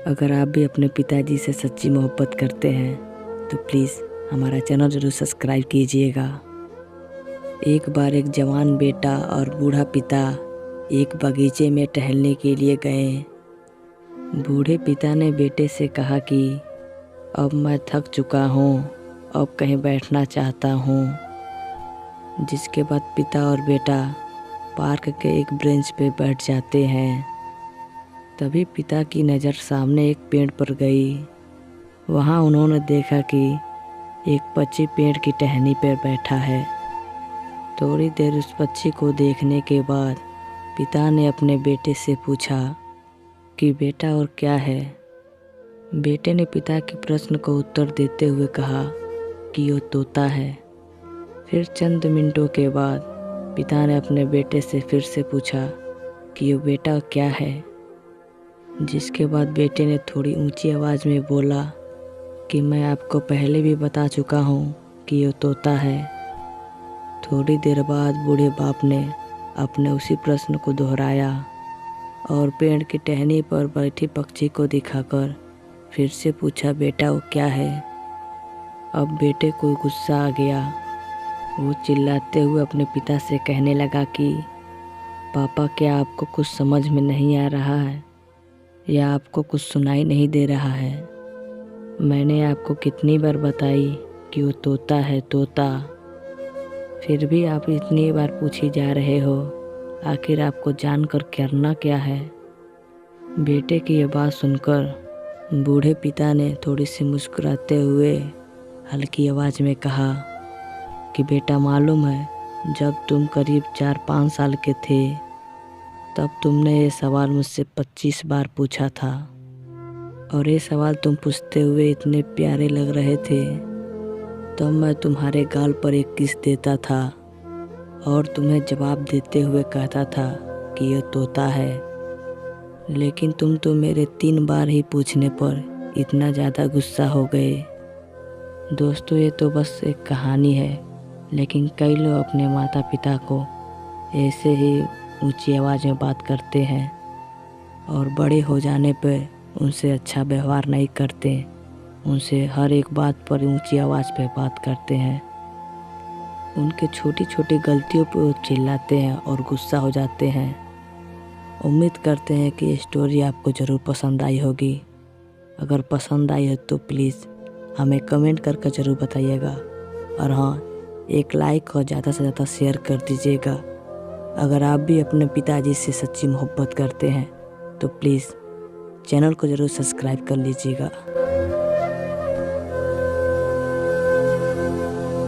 अगर आप भी अपने पिताजी से सच्ची मोहब्बत करते हैं तो प्लीज़ हमारा चैनल ज़रूर सब्सक्राइब कीजिएगा। एक बार एक जवान बेटा और बूढ़ा पिता एक बगीचे में टहलने के लिए गए। बूढ़े पिता ने बेटे से कहा कि अब मैं थक चुका हूँ, अब कहीं बैठना चाहता हूँ। जिसके बाद पिता और बेटा पार्क के एक बेंच पे बैठ जाते हैं। तभी पिता की नज़र सामने एक पेड़ पर गई। वहाँ उन्होंने देखा कि एक पक्षी पेड़ की टहनी पर बैठा है। थोड़ी देर उस पक्षी को देखने के बाद पिता ने अपने बेटे से पूछा कि बेटा और क्या है। बेटे ने पिता के प्रश्न को उत्तर देते हुए कहा कि वो तोता है। फिर चंद मिनटों के बाद पिता ने अपने बेटे से फिर से पूछा कि वो बेटा क्या है। जिसके बाद बेटे ने थोड़ी ऊंची आवाज़ में बोला कि मैं आपको पहले भी बता चुका हूँ कि वो तोता है। थोड़ी देर बाद बूढ़े बाप ने अपने उसी प्रश्न को दोहराया और पेड़ की टहनी पर बैठी पक्षी को दिखाकर फिर से पूछा बेटा वो क्या है। अब बेटे को गुस्सा आ गया। वो चिल्लाते हुए अपने पिता से कहने लगा कि पापा, क्या आपको कुछ समझ में नहीं आ रहा है या आपको कुछ सुनाई नहीं दे रहा है? मैंने आपको कितनी बार बताई कि वो तोता है, तोता। फिर भी आप इतनी बार पूछी जा रहे हो, आखिर आपको जानकर करना क्या है? बेटे की यह बात सुनकर बूढ़े पिता ने थोड़ी सी मुस्कुराते हुए हल्की आवाज़ में कहा कि बेटा, मालूम है जब तुम करीब 4-5 साल के थे तब तुमने ये सवाल मुझसे 25 बार पूछा था और ये सवाल तुम पूछते हुए इतने प्यारे लग रहे थे। तब मैं तुम्हारे गाल पर एक किस देता था और तुम्हें जवाब देते हुए कहता था कि यह तोता है। लेकिन तुम तो मेरे 3 बार ही पूछने पर इतना ज़्यादा गुस्सा हो गए। दोस्तों, ये तो बस एक कहानी है, लेकिन कई लोग अपने माता पिता को ऐसे ही ऊंची आवाज़ में बात करते हैं और बड़े हो जाने पर उनसे अच्छा व्यवहार नहीं करते, उनसे हर एक बात पर ऊंची आवाज़ पे बात करते हैं। उनके छोटी छोटी गलतियों पर वो चिल्लाते हैं और गुस्सा हो जाते हैं। उम्मीद करते हैं कि ये स्टोरी आपको ज़रूर पसंद आई होगी। अगर पसंद आई है तो प्लीज़ हमें कमेंट करके ज़रूर बताइएगा और हाँ, एक लाइक और ज़्यादा से ज़्यादा शेयर कर दीजिएगा। अगर आप भी अपने पिताजी से सच्ची मोहब्बत करते हैं तो प्लीज़ चैनल को ज़रूर सब्सक्राइब कर लीजिएगा।